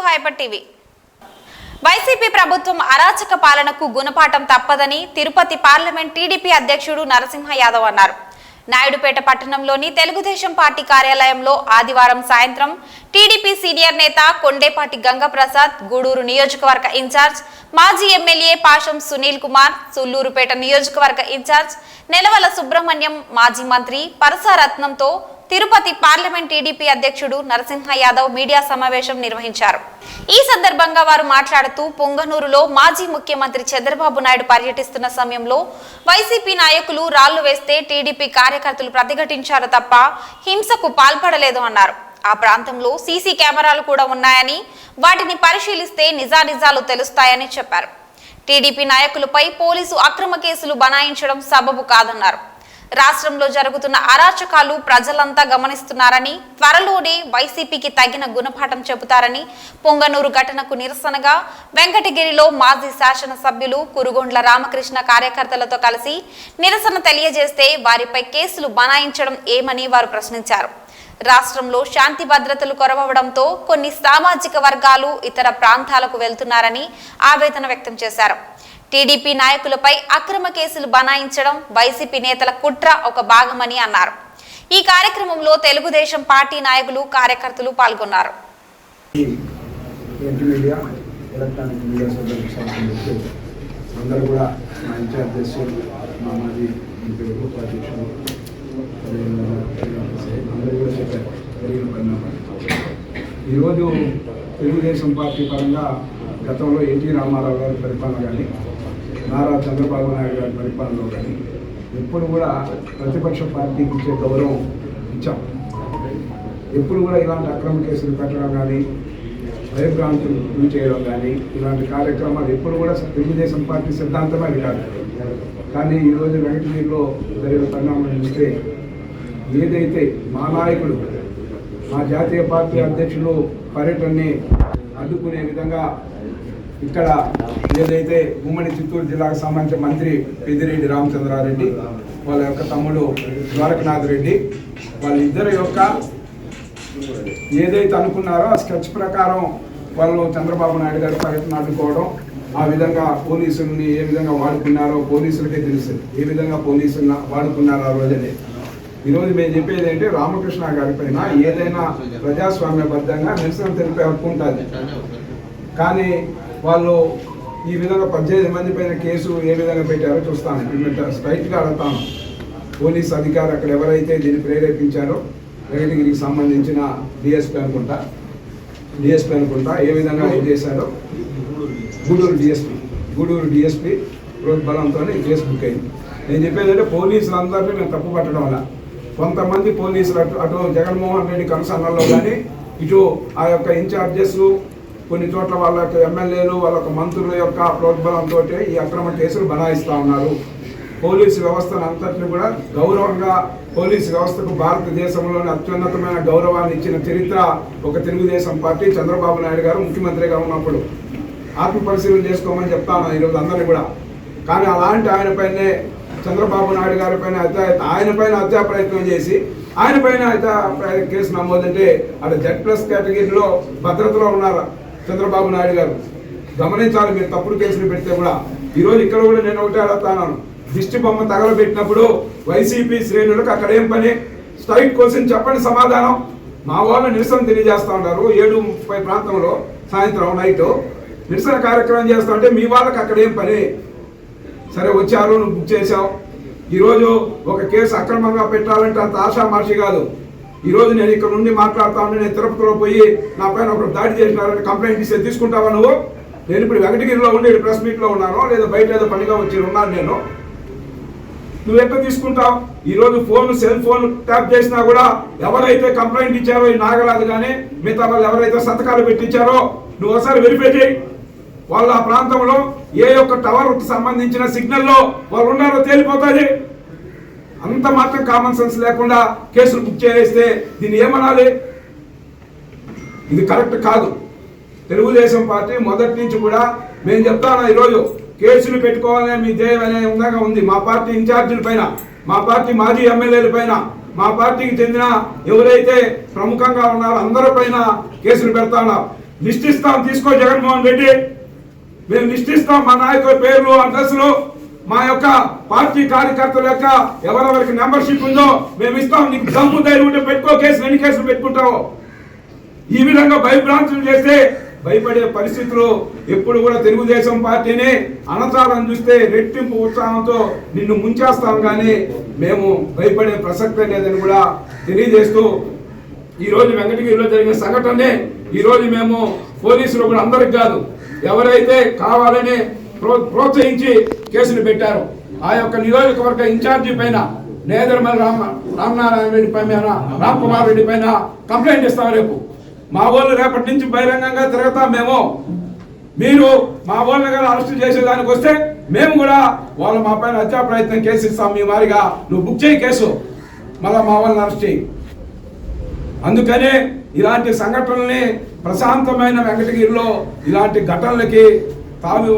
Hyper TV YCP ప్రభుత్వం అరాచక పాలనకు గుణపాఠం తప్పదని తిరుపతి పార్లమెంట్ టీడీపీ అధ్యక్షుడు నరసింహ యాదవ్ అన్నారు. నాయుడుపేట పట్టణంలోని తెలుగుదేశం పార్టీ కార్యాలయంలో ఆదివారం సాయంత్రం టీడీపీ సీనియర్ నేత కొండేపాటి గంగప్రసాద్, గూడూరు నియోజకవర్గ ఇన్ఛార్జ్ మాజీ ఎమ్మెల్యే పాషం సునీల్ కుమార్, సుల్లూరుపేట నియోజకవర్గ ఇన్ఛార్జ్ నెలవల సుబ్రహ్మణ్యం, మాజీ మంత్రి పరసారత్నంతో తిరుపతి పార్లమెంట్ టీడీపీ అధ్యక్షుడు నరసింహ యాదవ్ మీడియా సమావేశం నిర్వహించారు. ఈ సందర్భంగా వారు మాట్లాడుతూ పొంగనూరులో మాజీ ముఖ్యమంత్రి చంద్రబాబు నాయుడు పర్యటిస్తున్న సమయంలో వైసీపీ నాయకులు రాళ్లు వేస్తే టీడీపీ కార్యకర్తలు ప్రతిఘటించారు తప్ప హింసకు పాల్పడలేదు అన్నారు. ఆ ప్రాంతంలో సీసీ కెమెరాలు కూడా ఉన్నాయని, వాటిని పరిశీలిస్తే నిజానిజాలు తెలుస్తాయని చెప్పారు. టీడీపీ నాయకులపై పోలీసు అక్రమ కేసులు బనాయించడం సబబు కాదన్నారు. రాష్ట్రంలో జరుగుతున్న అరాచకాలు ప్రజలంతా గమనిస్తున్నారని, త్వరలోనే వైసీపీకి తగిన గుణపాఠం చెబుతారని, పొంగనూరు ఘటనకు నిరసనగా వెంకటగిరిలో మాజీ శాసనసభ్యులు కురుగొండ్ల రామకృష్ణ కార్యకర్తలతో కలిసి నిరసన తెలియజేస్తే వారిపై కేసులు బనాయించడం ఏమని వారు ప్రశ్నించారు. రాష్ట్రంలో శాంతి భద్రతలు కొరవడంతో కొన్ని సామాజిక వర్గాలు ఇతర ప్రాంతాలకు వెళ్తున్నారని ఆవేదన వ్యక్తం చేశారు. టీడీపీ నాయకులపై అక్రమ కేసులు బనాయించడం వైసీపీ నేతల కుట్ర ఒక భాగమని అన్నారు. ఈ కార్యక్రమంలో తెలుగుదేశం పార్టీ నాయకులు, కార్యకర్తలు పాల్గొన్నారు. ఈరోజు తెలుగుదేశం పార్టీ పరంగా గతంలో ఎన్టీ రామారావు గారి పరిపాలన కానీ, నారా చంద్రబాబు నాయుడు గారి పరిపాలనలో కానీ ఎప్పుడు కూడా ప్రతిపక్ష పార్టీకి ఇచ్చే గౌరవం ఇచ్చాం. ఎప్పుడు కూడా ఇలాంటి అక్రమ కేసులు పెట్టడం కానీ, భయభ్రాంతులు గురి చేయడం కానీ, ఇలాంటి కార్యక్రమాలు ఎప్పుడు కూడా తెలుగుదేశం పార్టీ సిద్ధాంతమే అది కాదు. కానీ ఈరోజు వెంకటగిరిలో జరిగిన పరిణామం చూస్తే ఏదైతే మా నాయకుడు, మా జాతీయ పార్టీ అధ్యక్షులు పర్యటనని అడ్డుకునే విధంగా ఇక్కడ ఏదైతే ఉమ్మడి చిత్తూరు జిల్లాకు సంబంధించిన మంత్రి పెద్దిరెడ్డి రామచంద్రారెడ్డి, వాళ్ళ యొక్క తమ్ముడు ద్వారకనాథ్ రెడ్డి, వాళ్ళిద్దరి యొక్క ఏదైతే అనుకున్నారో ఆ స్కెచ్ ప్రకారం వాళ్ళు చంద్రబాబు నాయుడు గారి పర్యటన అడ్డుకోవడం, ఆ విధంగా పోలీసుల్ని ఏ విధంగా వాడుకున్నారో పోలీసులకే తెలుసు, ఏ విధంగా పోలీసులను వాడుకున్నారో ఆ రోజునే. ఈరోజు మేము చెప్పేది ఏంటంటే, రామకృష్ణ గారి పైన ఏదైనా ప్రజాస్వామ్యబద్ధంగా నిరసన తెలిపే హక్కు ఉంటుంది. కానీ వాళ్ళు ఈ విధంగా 18 మంది పైన కేసు ఏ విధంగా పెట్టారో చూస్తాను. స్ట్రైట్గా అడుగుతాను, పోలీస్ అధికారి అక్కడ ఎవరైతే దీన్ని ప్రేరేపించారో వెంకటగిరికి సంబంధించిన డిఎస్పీ అనుకుంటా ఏ విధంగా ఏం చేశారో, గూడూరు డిఎస్పీ ప్రోద్బలంతో కేసు బుక్ అయింది. నేను చెప్పేది అంటే, పోలీసులు అందరినీ మేము తప్పు పట్టడం వల్ల కొంతమంది పోలీసులు అటు జగన్మోహన్ రెడ్డి కనుసన్నల్లో కానీ, ఇటు ఆ యొక్క ఇన్ఛార్జెస్, కొన్ని చోట్ల వాళ్ళ యొక్క ఎమ్మెల్యేలు, వాళ్ళ యొక్క మంత్రుల యొక్క ప్రోద్బలంతో ఈ అక్రమ కేసులు బనాయిస్తూ ఉన్నారు. పోలీసు వ్యవస్థను అంతటిని కూడా గౌరవంగా, పోలీసు వ్యవస్థకు భారతదేశంలోని అత్యున్నతమైన గౌరవాన్ని ఇచ్చిన చరిత్ర ఒక తెలుగుదేశం పార్టీ, చంద్రబాబు నాయుడు గారు ముఖ్యమంత్రిగా ఉన్నప్పుడు. ఆత్మ పరిశీలన చేసుకోమని చెప్తాను ఈరోజు అందరినీ కూడా. కానీ అలాంటి ఆయనపైనే, చంద్రబాబు నాయుడు గారి పైన ఆయన హత్యా ప్రయత్నం చేసి ఆయన పైన కేసు నమోదంటే అక్కడ Z+ కేటగిరీలో భద్రతలో ఉన్నారు చంద్రబాబు నాయుడు గారు. గమనించాలి, మీరు తప్పుడు కేసులు పెడితే కూడా. ఈరోజు ఇక్కడ కూడా నేను ఒకటే అడుగుతాను, దిష్టి బొమ్మ తగలబెట్టినప్పుడు వైసీపీ శ్రేణులకు అక్కడ ఏం పని? స్ట్రైట్ క్వశ్చన్ చెప్పండి, సమాధానం. మా వాళ్ళు నిరసన తెలియజేస్తూ ఉంటారు 7:30 ప్రాంతంలో సాయంత్రం నైట్ నిరసన కార్యక్రమం చేస్తూ ఉంటే మీ వాళ్ళకి అక్కడ ఏం పని? సరే వచ్చారు, నువ్వు బుక్ చేసావు. ఈరోజు ఒక కేసు అక్రమంగా పెట్టాలంటే అంత ఆషామాషి కాదు. ఈరోజు నేను ఇక్కడ నుండి మాట్లాడుతా ఉంటే, నేను తిరుపతిలో పోయి నా పైన ఒకరు దాడి చేసినారంటే కంప్లైంట్ ఇస్తే తీసుకుంటావా నువ్వు? నేను ఇప్పుడు వెంకటగిరిలో ఉండి ప్రెస్ మీట్లో ఉన్నాను, లేదా బయట ఏదో పనిగా వచ్చి ఉన్నాను నేను. నువ్వు ఎట్లా తీసుకుంటావు? ఈరోజు సెల్ ఫోన్ ట్యాప్ చేసినా కూడా ఎవరైతే కంప్లైంట్ ఇచ్చారో, ఈ నాగరాజు కానీ మిగతా వాళ్ళు ఎవరైతే సంతకాలు పెట్టించారో నువ్వు ఒకసారి వెరిఫై చేయి. వాళ్ళ ఆ ప్రాంతంలో ఏ యొక్క టవర్కి సంబంధించిన సిగ్నల్లో వాళ్ళు ఉన్నారో తేలిపోతుంది. అంత మాత్రం కామన్ సెన్స్ లేకుండా కేసులు బుక్ చేస్తే దీన్ని ఏమనాలి? ఇది కరెక్ట్ కాదు. తెలుగుదేశం పార్టీ మొదటి నుంచి కూడా మేము చెప్తాను, ఈరోజు కేసులు పెట్టుకోవాలనే మీ ధ్యేయం అనే విధంగా ఉంది. మా పార్టీ ఇన్ఛార్జీల పైన, మా పార్టీ మాజీ ఎమ్మెల్యేల పైన, మా పార్టీకి చెందిన ఎవరైతే ప్రముఖంగా ఉన్నారో అందరి పైన కేసులు పెడతా ఉన్నారు. లిస్ట్ ఇస్తాం, తీసుకో జగన్మోహన్ రెడ్డి. మేము లిస్ట్ ఇస్తాం, మా నాయకుల పేర్లు, అడ్రస్లు, మా యొక్క పార్టీ కార్యకర్తల యొక్క ఎవరెవరికి మెంబర్షిప్ ఉందో మేము ఇస్తాం. నీకు దమ్ము ధైర్యం ఉంటే పెట్టుకో, కేసులు ఎన్ని కేసులు పెట్టుకుంటావు. ఈ విధంగా భయభ్రాంతులు చేస్తే భయపడే పరిస్థితులు ఎప్పుడు కూడా తెలుగుదేశం పార్టీని అణచాలని చూస్తే రెట్టింపు ఉత్సాహంతో నిన్ను ముంచేస్తాం, కానీ మేము భయపడే ప్రసక్తే లేదని కూడా తెలియజేస్తూ, ఈరోజు వెంకటగిరిలో జరిగిన సంఘటనే ఈరోజు మేము పోలీసులు కూడా అందరికి కాదు, ఎవరైతే కావాలని ప్రోత్సహించి కేసులు పెట్టారు ఆ యొక్క నియోజకవర్గ ఇన్ఛార్జి పైన, నేదరమల్లి రామనారాయణ రెడ్డి పైన, రామ్ కుమార్ రెడ్డి పైన కంప్లైంట్ ఇస్తాం. రేపు మా వాళ్ళు రేపటి నుంచి బహిరంగంగా తిరుగుతాం. మీరు మా వాళ్ళని కానీ అరెస్ట్ చేసేదానికి వస్తే మేము కూడా వాళ్ళు మా పైన హత్యా ప్రయత్నం కేసు ఇస్తాం. మీ మారిగా నువ్వు బుక్ చేయి కేసు, మళ్ళీ మా వాళ్ళని అరెస్ట్ చేయి. అందుకనే ఇలాంటి సంఘటనల్ని ప్రశాంతమైన వెంకటగిరిలో ఇలాంటి ఘటనలకి తావి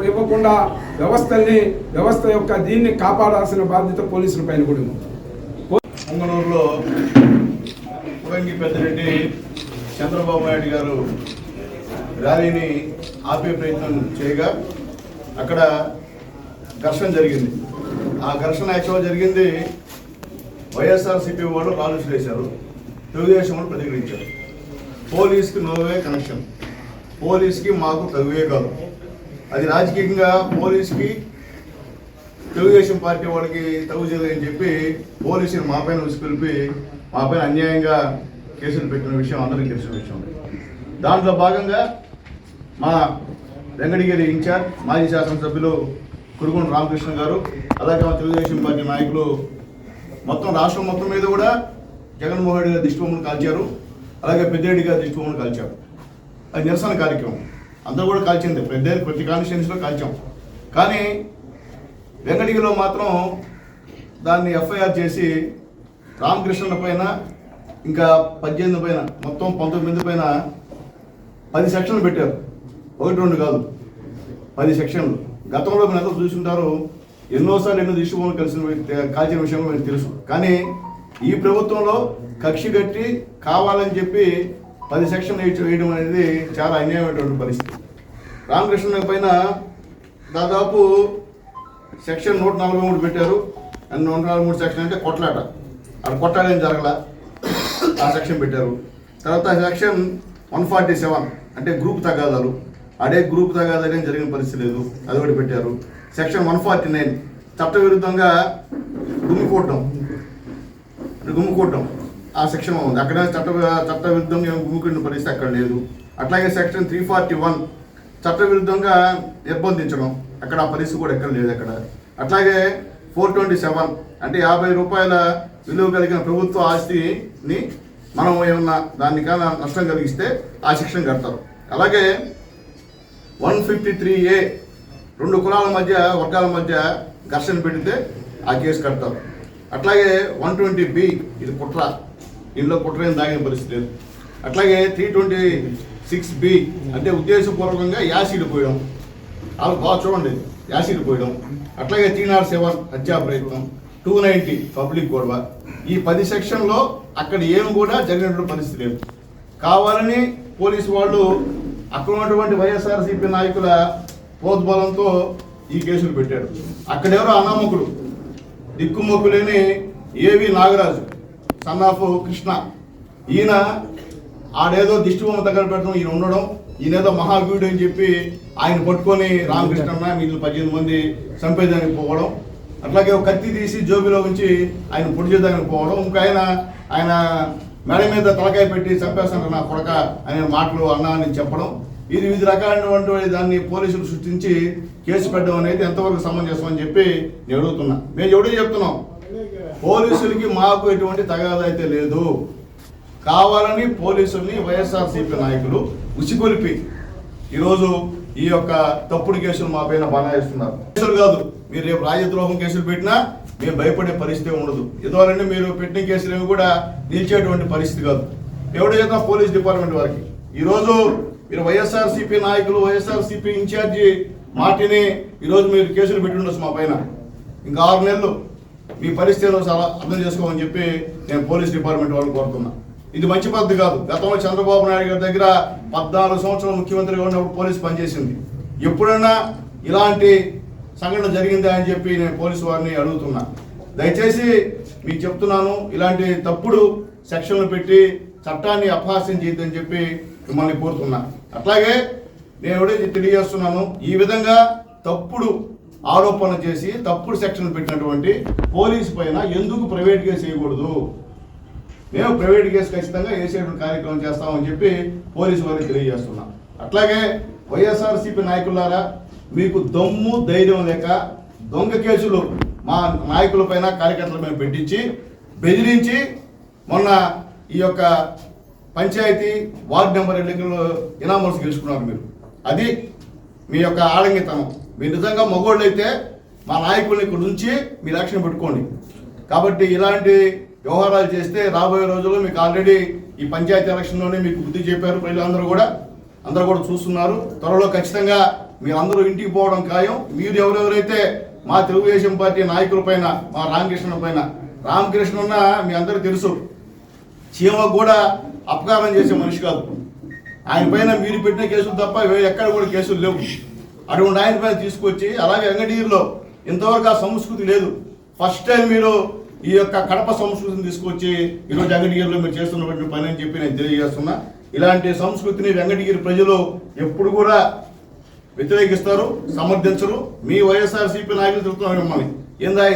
ఇవ్వకుండా వ్యవస్థ యొక్క దీన్ని కాపాడాల్సిన బాధ్యత పోలీసుల పైన కూడా ఉంది. పొంగనూరులో పురంగి పెద్దిరెడ్డి చంద్రబాబు నాయుడు గారు ర్యాలీని ఆపే ప్రయత్నం చేయగా అక్కడ ఘర్షణ జరిగింది. ఆ ఘర్షణ యాక్చువల్గా జరిగింది వైఎస్ఆర్సీపీ వాళ్ళు రాళ్ళు వేశారు, తెలుగుదేశం వాళ్ళు ప్రతిఘటించారు. పోలీస్కి నోవే కనెక్షన్, పోలీస్కి మాకు తగువే కాదు. అది రాజకీయంగా పోలీస్కి తెలుగుదేశం పార్టీ వాళ్ళకి తగు చేయలేదని చెప్పి పోలీసులు మా పైన ఉసికొలిపి మా పైన అన్యాయంగా కేసులు పెట్టిన విషయం అందరికీ తెలిసిన విషయం. దాంట్లో భాగంగా మా వెంకటగిరి ఇన్ఛార్జ్ మాజీ శాసనసభ్యులు కురుగుంట రామకృష్ణ గారు, అలాగే మా తెలుగుదేశం పార్టీ నాయకులు మొత్తం రాష్ట్రం మొత్తం మీద కూడా జగన్మోహన్ రెడ్డి గారి దిష్టిబొమ్మను కాల్చారు, అలాగే పెద్దిరెడ్డి గారి దిష్టిబొమ్మను కాల్చారు. అది నిరసన కార్యక్రమం, అందరూ కూడా కాల్చింది, ప్రతి కాన్స్టిట్యున్సీలో కాల్చాం. కానీ వెంకటగిరిలో మాత్రం దాన్ని ఎఫ్ఐఆర్ చేసి రామకృష్ణ పైన ఇంకా 18 పైన మొత్తం 19 పైన 10 సెక్షన్లు పెట్టారు. 1-2 కాదు, 10 సెక్షన్లు. గతంలో మీరు ఎంతో చూసుంటారు, ఎన్నోసార్లు ఎన్నో దిష్టిబొమ్మలు కాల్చిన విషయం మీకు తెలుసు. కానీ ఈ ప్రభుత్వంలో కక్షి కట్టి కావాలని చెప్పి 10 సెక్షన్లు వేయడం అనేది చాలా అన్యాయమైనటువంటి పరిస్థితి. రామకృష్ణ పైన దాదాపు సెక్షన్ 143 పెట్టారు. 143 సెక్షన్ అంటే కొట్లాట, అది కొట్టాలేం జరగల, ఆ సెక్షన్ పెట్టారు. తర్వాత సెక్షన్ 147 అంటే గ్రూప్ తగాదాలు, అదే గ్రూప్ తగాదాలు ఏం జరిగిన పరిస్థితి లేదు, అది ఒకటి పెట్టారు. సెక్షన్ 149 చట్టవిరుద్ధంగా గుమ్ముకోవటం ఆ సెక్షన్ ఉంది, అక్కడ చట్టవిరుద్ధంగా గుమ్ముకున్న పరిస్థితి అక్కడ లేదు. అట్లాగే సెక్షన్ 341 చట్టవిరుద్ధంగా నిర్బంధించడం, అక్కడ ఆ పరిస్థితి కూడా ఎక్కడ లేదు అక్కడ. అట్లాగే 427 అంటే 50 రూపాయల విలువ కలిగిన ప్రభుత్వ ఆస్తిని మనం ఏమన్నా దానికన్నా నష్టం కలిగిస్తే ఆ శిక్షణ కడతారు. అలాగే 153A 2 కులాల మధ్య వర్గాల మధ్య ఘర్షణ పెడితే ఆ కేసు కడతారు. అట్లాగే 120B ఇది కుట్ర, ఇందులో కుట్ర ఏం దాగిన పరిస్థితి లేదు. అట్లాగే 326B అంటే ఉద్దేశపూర్వకంగా యాసిడ్ పోయడం, వాళ్ళు బాగా చూడండి, యాసిడ్ పోయడం. అట్లాగే 307 హత్యా ప్రయత్నం, 290 పబ్లిక్ గొడవ. ఈ 10 సెక్షన్లో అక్కడ ఏమి కూడా జరిగినటువంటి పరిస్థితి లేదు. కావాలని పోలీసు వాళ్ళు అక్కడ ఉన్నటువంటి వైఎస్ఆర్సీపీ నాయకుల ప్రోద్బలంతో ఈ కేసులు పెట్టాడు. అక్కడెవరో అనామకుడు, దిక్కుమొక్కులేని ఏవి నాగరాజు, సన్ ఆఫ్ కృష్ణ, ఈయన ఆడేదో దిష్టిబొమ్మ దగ్గర పెట్టడం, ఈయన ఉండడం, ఈయనేదో మహావీరుడు అని చెప్పి ఆయన పట్టుకొని రామకృష్ణ మిగిలిన 18 మంది చంపేదానికి పోవడం. అట్లాగే ఒక కత్తి తీసి జోబిలో ఉంచి ఆయన పొడి చేయడానికి పోవడం. ఇంకా ఆయన మెడ మీద తలకాయ పెట్టి చంపేస్తాను నా కొడక అనే మాటలు అన్నా అని చెప్పడం. ఇది వివిధ రకాలైనటువంటి దాన్ని పోలీసులు సృష్టించి కేసు పెట్టడం అనేది ఎంతవరకు సమంజసం అని చెప్పి నేను అడుగుతున్నా. మేము ఎవడో చెప్తున్నాం, పోలీసులకి మాకు ఎటువంటి తగాదా అయితే లేదు. కావాలని పోలీసుల్ని వైఎస్ఆర్సీపీ నాయకులు ఉసిగొలిపి ఈరోజు ఈ యొక్క తప్పుడు కేసులు మా పైన బనాయిస్తున్నారు. కేసులు కాదు, మీరు రేపు రాజద్రోహం కేసులు పెట్టినా మేము భయపడే పరిస్థితి ఉండదు. ఎందువల్లంటే మీరు పెట్టిన కేసులు ఏమి కూడా నిలిచేటువంటి పరిస్థితి కాదు. ఎవడో చేద్దాం పోలీస్ డిపార్ట్మెంట్ వారికి. ఈరోజు మీరు వైఎస్ఆర్సీపీ నాయకులు, వైఎస్ఆర్సీపీ ఇన్ఛార్జి మాటిని ఈరోజు మీరు కేసులు పెట్టి ఉండొచ్చు మా పైన. ఇంకా 6 నెలలు మీ పరిస్థితిలో చాలా అర్థం చేసుకోమని చెప్పి నేను పోలీస్ డిపార్ట్మెంట్ వాళ్ళని కోరుతున్నా. ఇది మంచి పద్ధతి కాదు. గతంలో చంద్రబాబు నాయుడు గారి దగ్గర 14 సంవత్సరాలు ముఖ్యమంత్రిగా ఉన్నప్పుడు పోలీసు పనిచేసింది. ఎప్పుడైనా ఇలాంటి సంఘటన జరిగిందా అని చెప్పి నేను పోలీసు వారిని అడుగుతున్నా. దయచేసి మీకు చెప్తున్నాను, ఇలాంటి తప్పుడు సెక్షన్లు పెట్టి చట్టాన్ని అపహాస్యం చేయొద్దని చెప్పి మిమ్మల్ని కోరుతున్నా. అట్లాగే నేను ఎవరైతే తెలియజేస్తున్నాను, ఈ విధంగా తప్పుడు ఆరోపణలు చేసి తప్పుడు సెక్షన్లు పెట్టినటువంటి పోలీసు పైన ఎందుకు ప్రైవేట్ కేసు వేయకూడదు? మేము ప్రైవేట్ కేసు ఖచ్చితంగా వేసేటువంటి కార్యక్రమం చేస్తామని చెప్పి పోలీసు వారికి తెలియజేస్తున్నాం. అట్లాగే వైఎస్ఆర్సీపీ నాయకులారా, మీకు దమ్ము ధైర్యం లేక దొంగ కేసులు మా నాయకుల పైన కార్యకర్తల పైన పెట్టించి బెదిరించి మొన్న ఈ యొక్క పంచాయతీ వార్డు నెంబర్ ఎన్నికలు ఇనామల్స్ గెలుచుకున్నారు మీరు. అది మీ యొక్క ఆడంగితనం. మీరు నిజంగా మగోళ్ళు అయితే మా నాయకుల్ని ఇక్కడ ఉంచి మీరు యాక్షన్ పెట్టుకోండి. కాబట్టి ఇలాంటి వ్యవహారాలు చేస్తే రాబోయే రోజుల్లో మీకు ఆల్రెడీ ఈ పంచాయతీ ఎలక్షన్లోనే మీకు బుద్ధి చెప్పారు. ప్రజలందరూ కూడా చూస్తున్నారు. త్వరలో ఖచ్చితంగా మీరందరూ ఇంటికి పోవడం ఖాయం. మీరు ఎవరెవరైతే మా తెలుగుదేశం పార్టీ నాయకుల పైన, మా రామకృష్ణ ఉన్న మీ అందరికీ తెలుసు, చీమకు కూడా అపకారం చేసే మనిషి కాదు. ఆయన పైన మీరు పెట్టిన కేసులు తప్ప ఎక్కడ కూడా కేసులు లేవు. అటువంటి ఆయన పైన తీసుకొచ్చి, అలాగే వెంకటగిరిలో ఇంతవరకు ఆ సంస్కృతి లేదు. ఫస్ట్ టైం మీరు ఈ యొక్క కడప సంస్కృతిని తీసుకొచ్చి ఈరోజు వెంకటగిరిలో మీరు చేస్తున్నటువంటి పని అని చెప్పి నేను తెలియజేస్తున్నా. ఇలాంటి సంస్కృతిని వెంకటగిరి ప్రజలు ఎప్పుడు కూడా వ్యతిరేకిస్తారు, సమర్థించరు. మీ వైఎస్ఆర్సీపీ నాయకులు చెప్తున్నారు మిమ్మల్ని,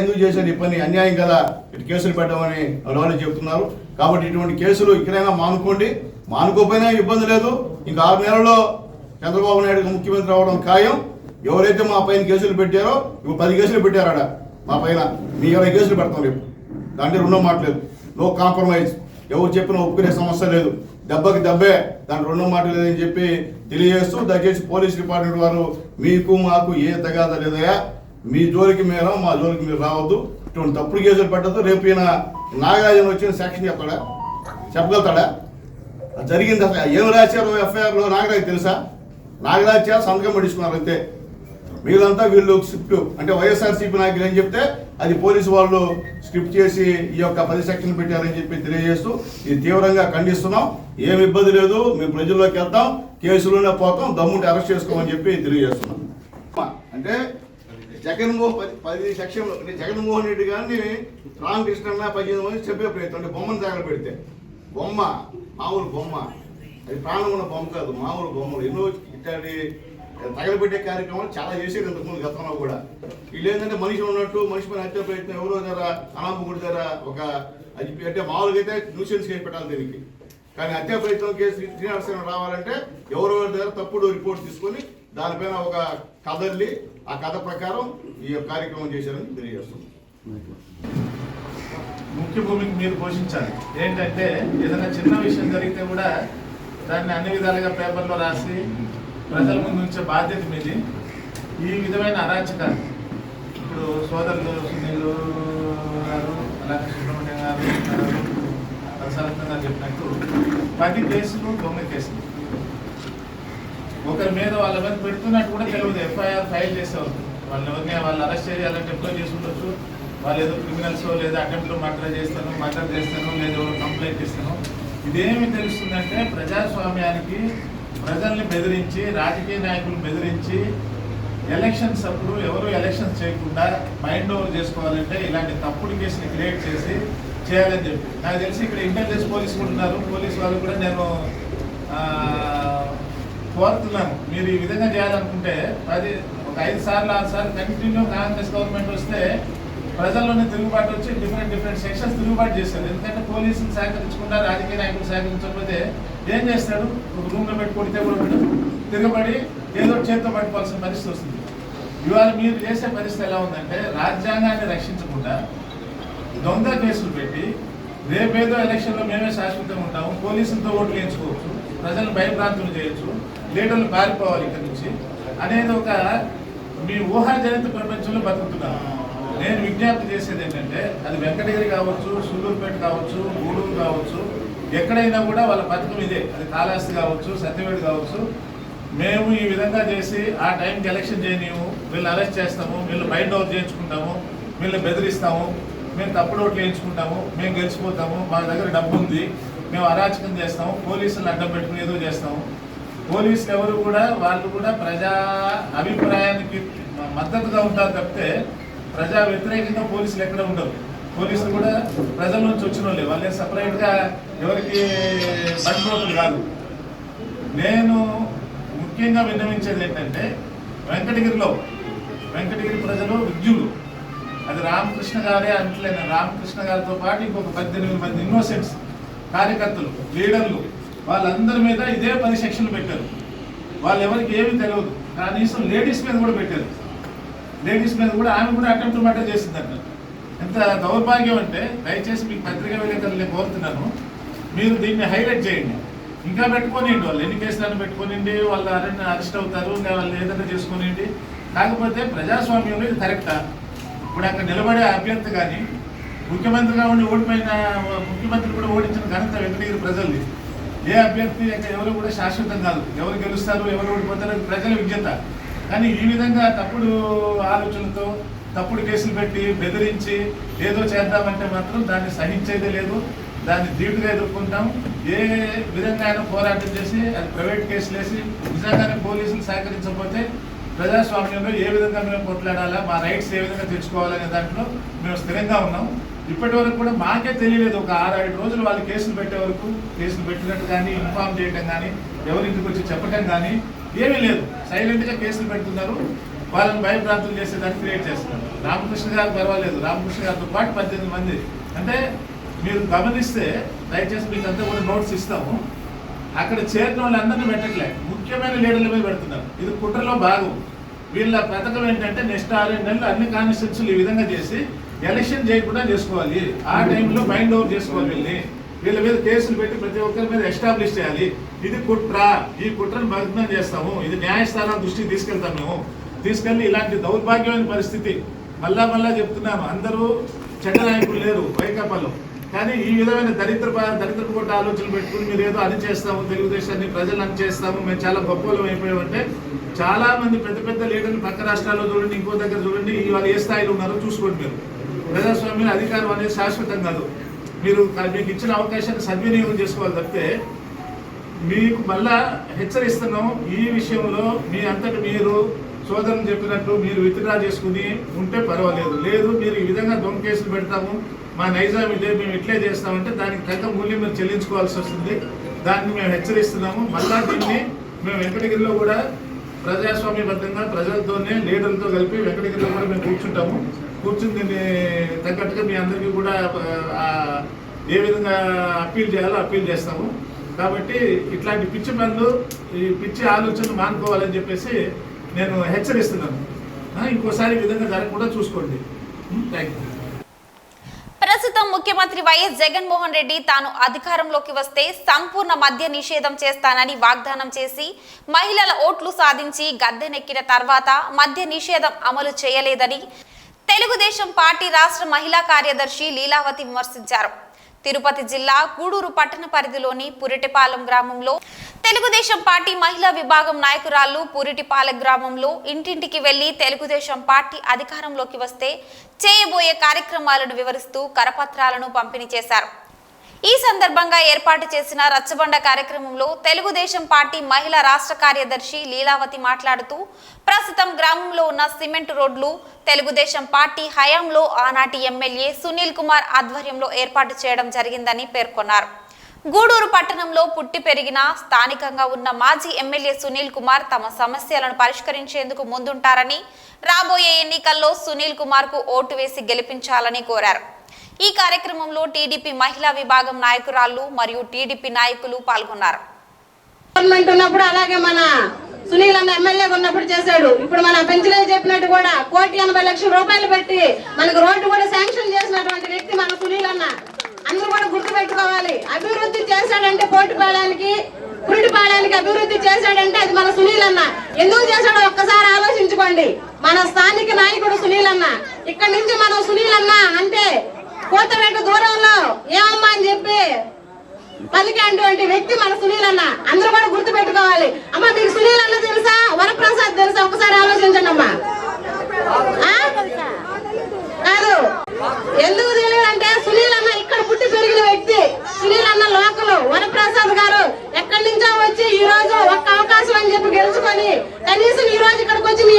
ఎందుకు చేశారు ఈ పని, అన్యాయం కదా, ఇటు కేసులు పెట్టమని వాళ్ళు చెప్తున్నారు. కాబట్టి ఇటువంటి కేసులు ఇక్కడైనా మానుకోండి. మానుకోపోయినా ఇబ్బంది లేదు. ఇంకా 6 నెలల్లో చంద్రబాబు నాయుడు ముఖ్యమంత్రి అవ్వడం ఖాయం. ఎవరైతే మా పైన కేసులు పెట్టారో, ఇప్పుడు 10 కేసులు పెట్టారాడ మా పైన, మీ 20 కేసులు పెడతాం రేపు. దాంట్లో రెండో మాట లేదు. No compromise. ఎవరు చెప్పినా ఒప్పుకునే సమస్య లేదు. దెబ్బకి దెబ్బే, దాంట్లో రెండో మాట లేదని చెప్పి తెలియజేస్తూ, దయచేసి పోలీస్ డిపార్ట్మెంట్ వారు మీకు మాకు ఏ తగాదా లేదయా, మీ జోలికి మీరు మా జోలికి మీరు రావద్దు. ఇటువంటి తప్పుడు కేసులు పెట్టద్దు. రేపు ఈయన నాగార్జున వచ్చిన సెక్షన్ చెప్పగలుగుతాడా? జరిగింది అసలు ఏం రాశారు ఎఫ్ఐఆర్లో నాగరాజు తెలుసా? నాగరాజు సంతకం పట్టించుకున్నారు అంతే. వీళ్ళంతా వీళ్ళు స్క్రిప్ట్, అంటే వైఎస్ఆర్సీపీ నాయకులు ఏం చెప్తే అది పోలీసు వాళ్ళు స్క్రిప్ట్ చేసి ఈ యొక్క 10 సెక్షన్లు పెట్టారని చెప్పి తెలియజేస్తూ ఇది తీవ్రంగా ఖండిస్తున్నాం. ఏమి ఇబ్బంది లేదు, మేము ప్రజల్లోకి వెళ్తాం, కేసులోనే పోతాం, దమ్ముంటే అరెస్ట్ చేసుకోమని చెప్పి తెలియజేస్తున్నాం. అంటే జగన్మోహన్ 10 సెక్షన్లు, అంటే జగన్మోహన్ రెడ్డి గారిని రామకృష్ణ 15 మంది చెప్పే ప్రయత్నం, అంటే బొమ్మను తగలబెడితే, బొమ్మ మామూలు బొమ్మ, అది ప్రాణం ఉన్న బొమ్మ కాదు, మామూలు బొమ్మలు ఎన్నో ఇట్లాంటి తగలబెట్టే కార్యక్రమాలు చాలా చేసేది ఇంతకుముందు గతంలో కూడా. వీళ్ళు ఏంటంటే మనిషి ఉన్నట్టు మనిషి పైన హత్య ప్రయత్నం ఎవరో ధర అనామకుడి ధర ఒక అది అంటే మామూలుగా అయితే న్యూసెన్స్ కేసు పెట్టాలి దీనికి. కానీ హత్య ప్రయత్నం కేసు 307 రావాలంటే ఎవరో దగ్గర తప్పుడు రిపోర్ట్ తీసుకొని దానిపైన ఒక కథ వెళ్ళి ఆ కథ ప్రకారం ఈ కార్యక్రమం చేశారని తెలియజేస్తుంది. ముఖ్య భూమికి మీరు పోషించాలి. ఏంటంటే ఏదైనా చిన్న విషయం జరిగితే కూడా దాన్ని అన్ని విధాలుగా పేపర్లో రాసి ప్రజల ముందు ఉంచే బాధ్యత మీది. ఈ విధమైన అరాచకాలు ఇప్పుడు సోదరులు సునీలు గారు, అలాగే సుబ్రహ్మణ్యం గారు, ప్రసాదం గారు చెప్పినట్టు 10 కేసులు దొంగ కేసులు ఒకరి మీద వాళ్ళ మీద పెడుతున్నట్టు కూడా తెలియదు. ఎఫ్ఐఆర్ ఫైల్ చేసేవారు వాళ్ళు ఎవరిని వాళ్ళు అరెస్ట్ చేయాలంటే ఎప్పుడో చేసి ఉండొచ్చు. వాళ్ళు ఏదో క్రిమినల్స్ లేదా అటెంప్ట్లో మర్డర్ చేస్తాను లేదా కంప్లైంట్ ఇస్తాను. ఇదేమి తెలుస్తుందంటే ప్రజాస్వామ్యానికి ప్రజల్ని బెదిరించి, రాజకీయ నాయకులు బెదిరించి ఎలక్షన్స్ అప్పుడు ఎవరు ఎలక్షన్స్ చేయకుండా మైండ్ ఓవర్ చేసుకోవాలంటే ఇలాంటి తప్పుడు కేసుని క్రియేట్ చేసి చేయాలని చెప్పి నాకు తెలిసి ఇక్కడ ఇంటెలిజెన్స్ పోలీసు కూడా ఉన్నారు. పోలీసు వాళ్ళు కూడా నేను కోరుతున్నాను, మీరు ఈ విధంగా చేయాలనుకుంటే ఒక 5 సార్లు 6 సార్లు కంటిన్యూ కాంగ్రెస్ గవర్నమెంట్ వస్తే ప్రజల్లోనే తిరుగుబాటు వచ్చి డిఫరెంట్ సెక్షన్స్ తిరుగుబాటు చేస్తారు. ఎందుకంటే పోలీసులు సహకరించకుండా, రాజకీయ నాయకులు సహకరించకపోతే ఏం చేస్తాడు? ఒక రూమ్లో పెట్టి కొడితే కూడా తిరగబడి ఏదో చేతితో పట్టుకోవాల్సిన పరిస్థితి వస్తుంది. ఇవాళ మీరు చేసే పరిస్థితి ఎలా ఉందంటే రాజ్యాంగాన్ని రక్షించకుండా దొంగ కేసులు పెట్టి రేపేదో ఎలక్షన్లో మేమే శాశ్వతంగా ఉంటాము, పోలీసులతో ఓట్లు వేయించుకోవచ్చు, ప్రజలను భయభ్రాంతులు చేయొచ్చు, లీడర్లు పారిపోవాలి ఇక్కడ నుంచి అనేది ఒక మీ ఊహాజనిత ప్రపంచంలో బతుకుతున్నారు. నేను విజ్ఞప్తి చేసేది ఏంటంటే అది వెంకటగిరి కావచ్చు, సూళ్ళూరుపేట కావచ్చు, గూడూరు కావచ్చు, ఎక్కడైనా కూడా వాళ్ళ పథకం ఇదే. అది కాళహస్తి కావచ్చు, సత్యవేడు కావచ్చు. మేము ఈ విధంగా చేసి ఆ టైంకి ఎలక్షన్ చేయనివ్వు, వీళ్ళని అరెస్ట్ చేస్తాము, వీళ్ళు మైండ్ ఓవర్ చేయించుకుంటాము, వీళ్ళని బెదిరిస్తాము, మేము తప్పుడు ఓట్లు వేయించుకుంటాము, మేము గెలిచిపోతాము, మా దగ్గర డబ్బు ఉంది, మేము అరాచకం చేస్తాము, పోలీసులు అడ్డం పెట్టుకుని ఏదో చేస్తాము. పోలీసులు ఎవరు కూడా వాళ్ళు కూడా ప్రజా అభిప్రాయానికి మద్దతుగా ఉంటారు తప్పితే ప్రజా వ్యతిరేకంగా పోలీసులు ఎక్కడ ఉండరు. పోలీసులు కూడా ప్రజల నుంచి వచ్చిన వాళ్ళే, వాళ్ళే సపరేట్గా ఎవరికి బండ్రోతులు కాదు. నేను ముఖ్యంగా విన్నవించేది ఏంటంటే వెంకటగిరి ప్రజలు విజ్ఞులు. అది రామకృష్ణ గారే అంటలేను, రామకృష్ణ గారితో పాటు ఇంకొక 18 మంది ఇన్నోసెంట్స్ కార్యకర్తలు, లీడర్లు, వాళ్ళందరి మీద ఇదే 10 సెక్షన్లు పెట్టారు. వాళ్ళు ఎవరికి ఏమీ తెలియదు, కనీసం లేడీస్ మీద కూడా పెట్టారు. లేడీస్ మీద కూడా ఆమె కూడా అటెంప్ట్ మర్డర్ చేసిందంట. ఎంత దౌర్భాగ్యం అంటే, దయచేసి మీకు పత్రికా విలేకరులు నేను కోరుతున్నాను, మీరు దీన్ని హైలైట్ చేయండి. ఇంకా పెట్టుకోనిండి, వాళ్ళు ఎన్ని కేసులను పెట్టుకోనిండి, వాళ్ళు అరెస్ట్ అవుతారు, ఇంకా వాళ్ళు ఏదైనా చేసుకోనిండి. కాకపోతే ప్రజాస్వామ్యంలో ఇది కరెక్టా? ఇప్పుడు అక్కడ నిలబడే అభ్యర్థి కానీ ముఖ్యమంత్రిగా ఉండి ఓడిపోయిన ముఖ్యమంత్రి కూడా ఓడించిన ఘనత వెంకటగిరి ప్రజల్ని. ఏ అభ్యర్థి ఎవరు కూడా శాశ్వతం కాదు, ఎవరు గెలుస్తారు ఎవరు ఓడిపోతారు అది ప్రజల విజ్ఞత. కానీ ఈ విధంగా తప్పుడు ఆలోచనలతో తప్పుడు కేసులు పెట్టి బెదిరించి ఏదో చేద్దామంటే మాత్రం దాన్ని సహించేదే లేదు. దాన్ని ధీటుగా ఎదుర్కొంటాం. ఏ విధంగా అయినా పోరాటం చేసి అది ప్రైవేట్ కేసులు వేసి నిజంగానే పోలీసులు సహకరించకపోతే ప్రజాస్వామ్యంలో ఏ విధంగా మేము కొట్లాడాలా, మా రైట్స్ ఏ విధంగా తెచ్చుకోవాలనే దాంట్లో మేము స్థిరంగా ఉన్నాం. ఇప్పటి వరకు కూడా మాకే తెలియలేదు, ఒక 6-7 రోజులు వాళ్ళు కేసులు పెట్టే వరకు, కేసులు పెట్టినట్టు కానీ ఇన్ఫార్మ్ చేయడం కానీ ఎవరింటికి వచ్చి చెప్పడం కానీ ఏమీ లేదు. సైలెంట్గా కేసులు పెడుతున్నారు, వాళ్ళని భయభ్రాంతులు చేసేదాన్ని క్రియేట్ చేస్తున్నారు. రామకృష్ణ గారు పర్వాలేదు, రామకృష్ణ గారితో పాటు 18 మంది. అంటే మీరు గమనిస్తే దయచేసి మీకు అంతా కూడా నోట్స్ ఇస్తాము, అక్కడ చేరిన వాళ్ళందరినీ పెట్టట్లే, ముఖ్యమైన లీడర్ల మీద పెడుతున్నారు. ఇది కుట్రలో భాగం. వీళ్ళ పథకం ఏంటంటే నెక్స్ట్ 6 నెలలు అన్ని కాన్స్టిట్యూన్సీలు ఈ విధంగా చేసి ఎలక్షన్ చేయకుండా చేసుకోవాలి. ఆ టైంలో మైండ్ ఓవర్ చేసుకోవాలి. వీళ్ళ మీద కేసులు పెట్టి ప్రతి ఒక్కరి మీద ఎస్టాబ్లిష్ చేయాలి. ఇది కుట్ర, ఈ కుట్రను భగ్నం చేస్తాము, ఇది న్యాయస్థానం దృష్టికి తీసుకెళ్తాం. మేము తీసుకెళ్ళి ఇలాంటి దౌర్భాగ్యమైన పరిస్థితి మళ్ళా చెప్తున్నాను, అందరూ చెడ్డ నాయకులు లేరు వైకాపాలో, కానీ ఈ విధమైన దరిద్రపు కొట్ట ఆలోచనలు పెట్టుకుని మీరు ఏదో అని చేస్తాము, తెలుగుదేశాన్ని ప్రజలు అని చేస్తాము, మేము చాలా గొప్పలం అయిపోయామంటే చాలా మంది పెద్ద లీడర్లు పక్క రాష్ట్రాల్లో చూడండి, ఇంకో దగ్గర చూడండి, వాళ్ళు ఏ స్థాయిలో ఉన్నారో చూసుకోండి. మీరు ప్రజాస్వామ్యం అధికారం అనేది శాశ్వతం కాదు. మీరు మీకు ఇచ్చిన అవకాశాన్ని సద్వినియోగం చేసుకోవాలి తప్పితే మీకు మళ్ళా హెచ్చరిస్తున్నాం. ఈ విషయంలో మీ అంతటి మీరు సోదరులు చెప్పినట్టు మీరు విత్డ్రా చేసుకుని ఉంటే పర్వాలేదు. లేదు మీరు ఈ విధంగా దొంగ కేసులు పెడతాము, మా నైజాం ఇదే, మేము ఇట్లే చేస్తామంటే దానికి తగ్గ మూల్యం మీరు చెల్లించుకోవాల్సి వస్తుంది. దాన్ని మేము హెచ్చరిస్తున్నాము. మళ్ళా దీన్ని మేము వెంకటగిరిలో కూడా ప్రజాస్వామ్యబద్ధంగా ప్రజలతోనే లీడర్లతో కలిపి వెంకటగిరిలో కూడా మేము కూర్చుని దీన్ని తగ్గట్టుగా మీ అందరికీ కూడా ఏ విధంగా అప్పీల్ చేయాలో అప్పీల్ చేస్తాము. కాబట్టి ఇట్లాంటి పిచ్చి పనులు, ఈ పిచ్చి ఆలోచనలు మానుకోవాలని చెప్పేసి నేను హెచ్చరిస్తున్నాను. ఇంకోసారి ఈ విధంగా జరగకుండా చూసుకోండి. Thank you. ప్రస్తుతం ముఖ్యమంత్రి వైఎస్ జగన్మోహన్ రెడ్డి తాను అధికారంలోకి వస్తే సంపూర్ణ మద్య నిషేధం చేస్తానని వాగ్దానం చేసి మహిళల ఓట్లు సాధించి గద్దెనెక్కిన తర్వాత మద్య నిషేధం అమలు చేయలేదని తెలుగుదేశం పార్టీ రాష్ట్ర మహిళా కార్యదర్శి లీలావతి విమర్శించారు. తిరుపతి జిల్లా గూడూరు పట్టణ పరిధిలోని పురిటిపాలెం గ్రామంలో తెలుగుదేశం పార్టీ మహిళా విభాగం నాయకురాళ్లు పురిటిపాలెం గ్రామంలో ఇంటింటికి వెళ్లి తెలుగుదేశం పార్టీ అధికారంలోకి వస్తే చేయబోయే కార్యక్రమాలను వివరిస్తూ కరపత్రాలను పంపిణీ చేశారు. ఈ సందర్భంగా ఏర్పాటు చేసిన రచ్చబండ కార్యక్రమంలో తెలుగుదేశం పార్టీ మహిళా రాష్ట్ర కార్యదర్శి లీలావతి మాట్లాడుతూ ప్రస్తుతం గ్రామంలో ఉన్న సిమెంట్ రోడ్లు తెలుగుదేశం పార్టీ హయాంలో ఆనాటి ఎమ్మెల్యే సునీల్ కుమార్ ఆధ్వర్యంలో ఏర్పాటు చేయడం జరిగిందని పేర్కొన్నారు. గూడూరు పట్టణంలో పుట్టి పెరిగిన స్థానికంగా ఉన్న మాజీ ఎమ్మెల్యే సునీల్ కుమార్ తమ సమస్యలను పరిష్కరించేందుకు ముందుంటారని, రాబోయే ఎన్నికల్లో సునీల్ కుమార్ కు ఓటు వేసి గెలిపించాలని కోరారు. ఈ కార్యక్రమంలో టీడీపీ మహిళా విభాగం నాయకురాళ్లు మరియు టీడీపీ నాయకులు పాల్గొన్నారు. గవర్నమెంట్ ఉన్నప్పుడు అలాగే మన సునీల్ అన్న ఎమ్మెల్యేగా ఉన్నప్పుడు చేశాడు. ఇప్పుడు మన పెంచలేదు చెప్పినట్టు కూడా 1,80,00,000 రూపాయలు పెట్టి మనకు రోడ్డు కూడా శాంక్షన్ చేసినటువంటి వ్యక్తి మన సునీల్ అన్న. అందరూ కూడా గుర్తు పెట్టుకోవాలి. అభివృద్ధి చేశాడంటే పురిటిపాలెంకి అభివృద్ధి చేశాడంటే అది మన సునీల్ అన్న. ఎందుకు చేశాడో ఒక్కసారి ఆలోచించుకోండి. మన స్థానిక నాయకుడు సునీల్ అన్న. ఇక్కడ నుంచి మనం సునీల్ అన్న అంటే కోతవేట దూరంలో ఏమమ్మా అని చెప్పి పలికేటువంటి వ్యక్తి మన సునీల్ అన్న. అందరూ కూడా గుర్తు పెట్టుకోవాలి. అమ్మా మీకు సునీల్ అన్న తెలుసా, వరప్రసాద్ తెలుసా? ఒకసారి ఆలోచించండి అమ్మా. కాదు, ఎందుకు తెలియదు అంటే సునీల్ అన్న ఇక్కడ పుట్టి పెరిగిన వ్యక్తి. సునీల్ అన్న లోకలు